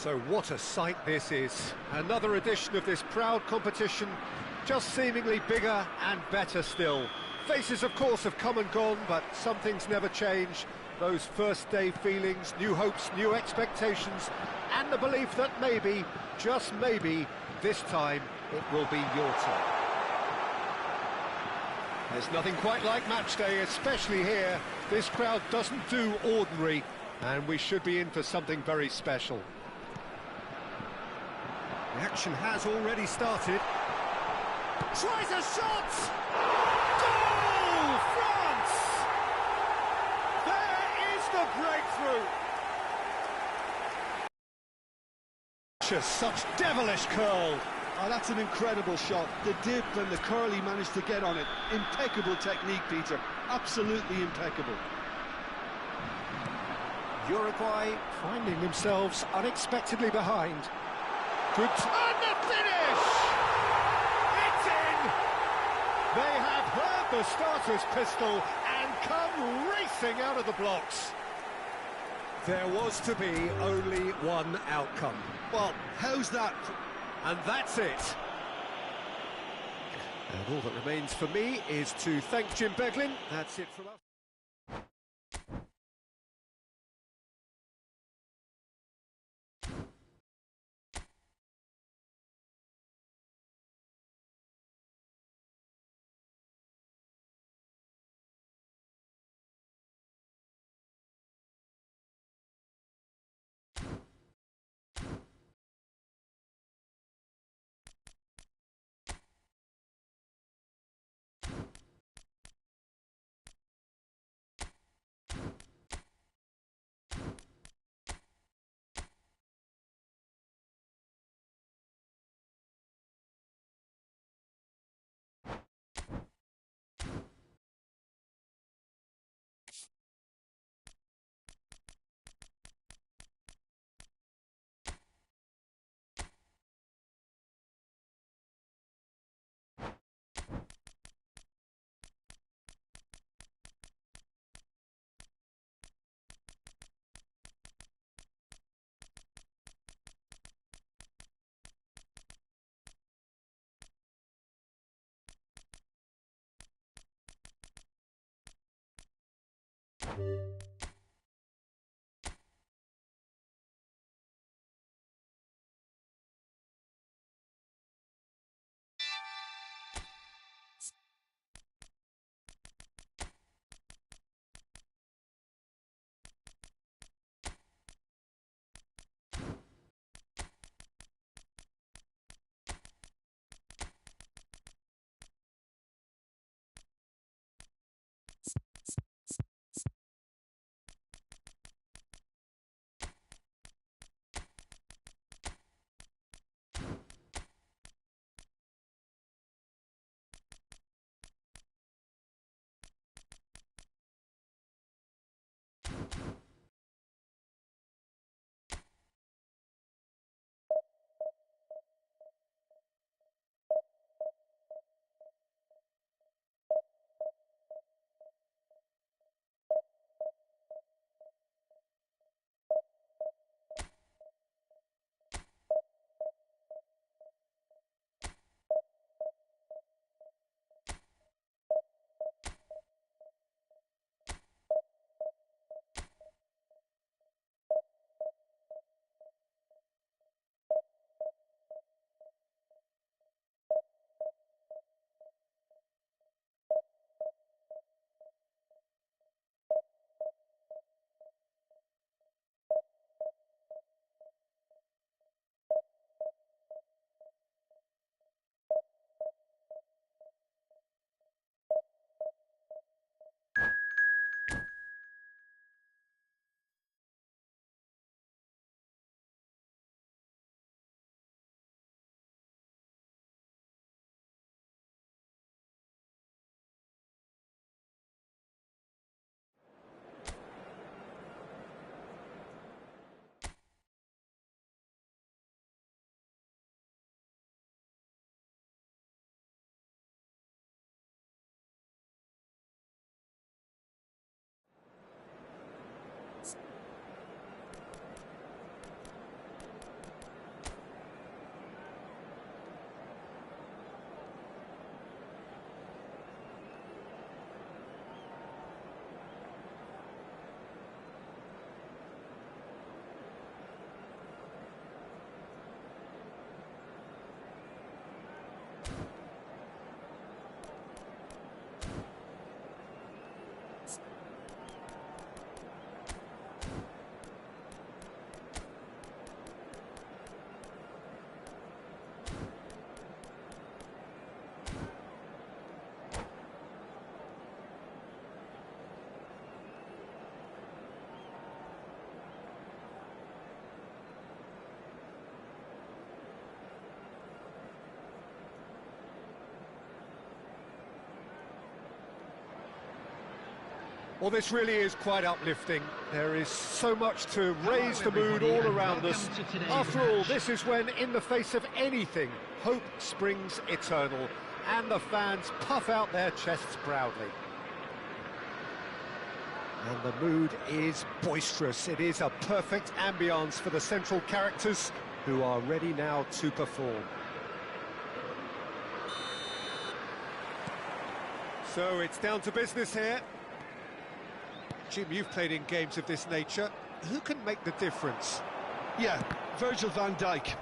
So what a sight this is. Another edition of this proud competition, just seemingly bigger and better still. Faces, of course, have come and gone, but some things never change. Those first day feelings, new hopes, new expectations, and the belief that maybe, just maybe, this time it will be your turn. There's nothing quite like match day, especially here. This crowd doesn't do ordinary, and we should be in for something very special. The action has already started. Tries a shot! Goal! France! There is the breakthrough! Just such devilish curl. Oh, that's an incredible shot. The dip and the curl he managed to get on it. Impeccable technique, Peter. Absolutely impeccable. Uruguay finding themselves unexpectedly behind. Good time to finish! It's in! They have heard the starter's pistol and come racing out of the blocks. There was to be only one outcome. Well, how's that? And that's it. And all that remains for me is to thank Jim Beglin. That's it from us. Well, this really is quite uplifting. There is so much to raise the mood all around us. After all, this is when, in the face of anything, hope springs eternal, and the fans puff out their chests proudly. And the mood is boisterous. It is a perfect ambience for the central characters, who are ready now to perform. So it's down to business here. Jim, you've played in games of this nature. Who can make the difference? Yeah, Virgil van Dijk.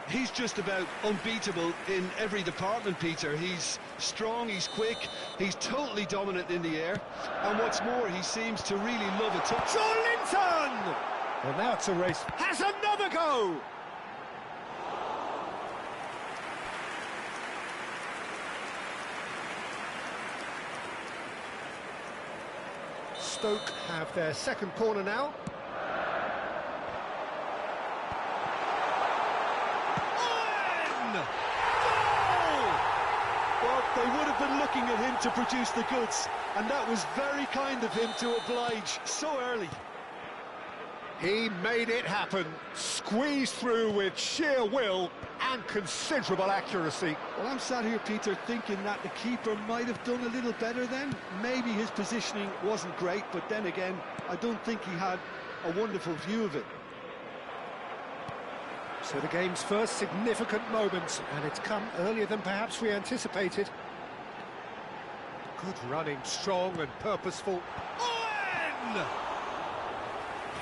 He's just about unbeatable in every department, Peter. He's strong, he's quick, he's totally dominant in the air. And what's more, he seems to really love a touch. Linton! Well, now it's a race. Has another go! Stoke have their second corner now. Well, they would have been looking at him to produce the goods, and that was very kind of him to oblige so early. He made it happen, squeezed through with sheer will and considerable accuracy. Well, I'm sat here, Peter, thinking that the keeper might have done a little better then. Maybe his positioning wasn't great, but then again, I don't think he had a wonderful view of it. So the game's first significant moment, and it's come earlier than perhaps we anticipated. Good running, strong and purposeful. Owen!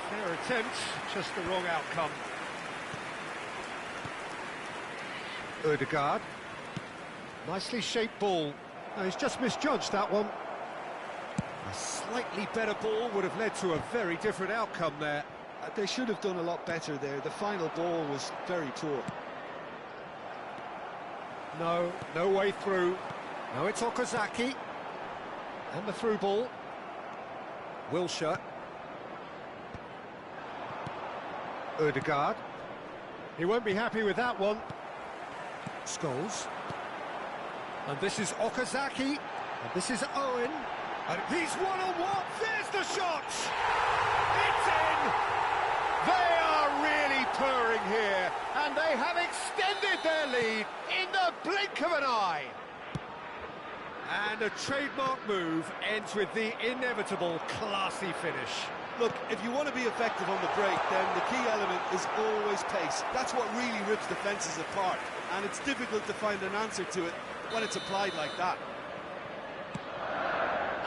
Fair attempt, just the wrong outcome. Ødegaard. Nicely shaped ball. No, he's just misjudged that one. A slightly better ball would have led to a very different outcome there. They should have done a lot better there. The final ball was very poor. No way through. Now it's Okazaki. And the through ball. Wilshere. Ødegaard. He won't be happy with that one. Scholes. And this is Okazaki. And this is Owen. And he's one-on-one. There's the shot! It's in! They are really purring here, and they have extended their lead in the blink of an eye. And a trademark move ends with the inevitable classy finish. Look, if you want to be effective on the break, then the key element is always pace. That's what really rips defences apart, and it's difficult to find an answer to it when it's applied like that.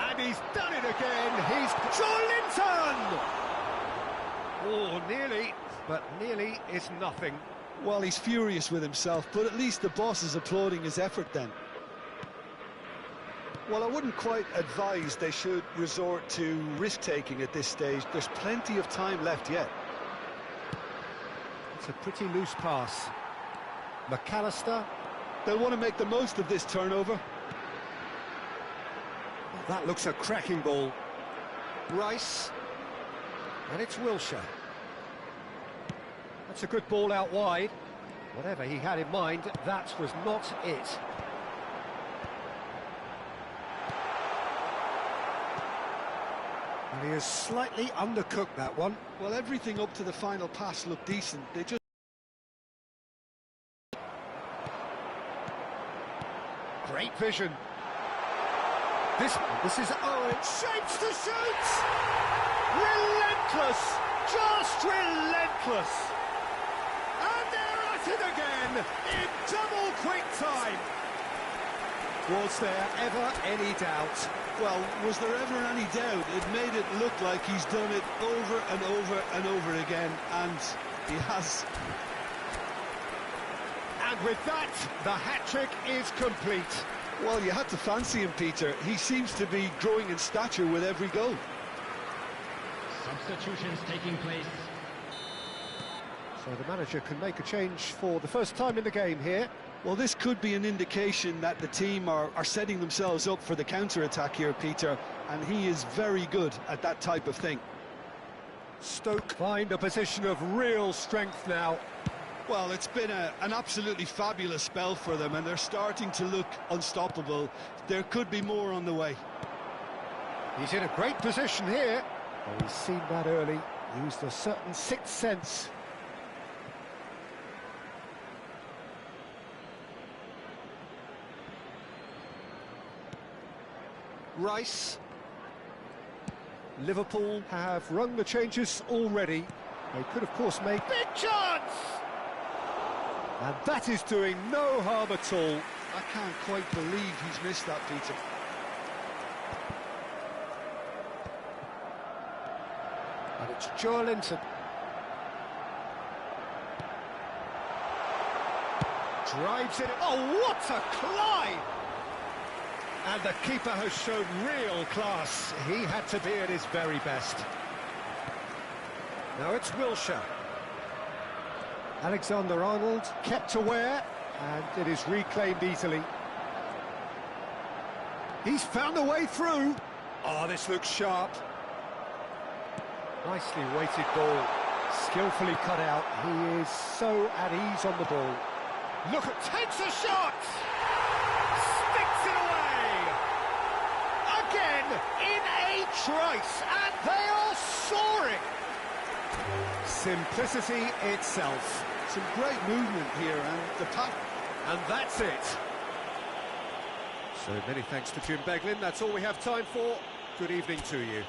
And he's done it again. He's Linton! Oh, nearly, but nearly is nothing. Well, he's furious with himself, but at least the boss is applauding his effort then. Well, I wouldn't quite advise they should resort to risk-taking at this stage. There's plenty of time left yet. It's a pretty loose pass. McAllister. They'll want to make the most of this turnover. Well, that looks a cracking ball. Rice. And it's Wilshere. That's a good ball out wide. Whatever he had in mind, that was not it. And he has slightly undercooked that one. Well, everything up to the final pass looked decent. They just... Great vision. This is Owen. Shapes to shoot! Relentless! Just relentless! And they're at it again in double quick time. Was there ever any doubt? Well, was there ever any doubt? It made it look like he's done it over and over and over again, and he has. And with that, the hat-trick is complete. Well, you had to fancy him, Peter. He seems to be growing in stature with every goal. Substitutions taking place. So the manager can make a change for the first time in the game here. Well, this could be an indication that the team are setting themselves up for the counter-attack here, Peter, and he is very good at that type of thing. Stoke find a position of real strength now. Well, it's been an absolutely fabulous spell for them, and they're starting to look unstoppable. There could be more on the way. He's in a great position here. Oh, he's seen that early, used a certain sixth sense. Rice. Liverpool have rung the changes already. They could, of course, make... Big chance! And that is doing no harm at all. I can't quite believe he's missed that, Peter. And it's Joelinton. Drives it. Oh, what a climb! And the keeper has shown real class. He had to be at his very best. Now it's Wilshere. Alexander-Arnold kept aware, and it is reclaimed easily. He's found a way through. Oh, this looks sharp. Nicely weighted ball, skillfully cut out. He is so at ease on the ball. Look at, takes a shot! Sticks it away! Again, in a trice, and they are soaring! Simplicity itself. Some great movement here, and the pack. And that's it. So many thanks to Jim Beglin. That's all we have time for. Good evening to you.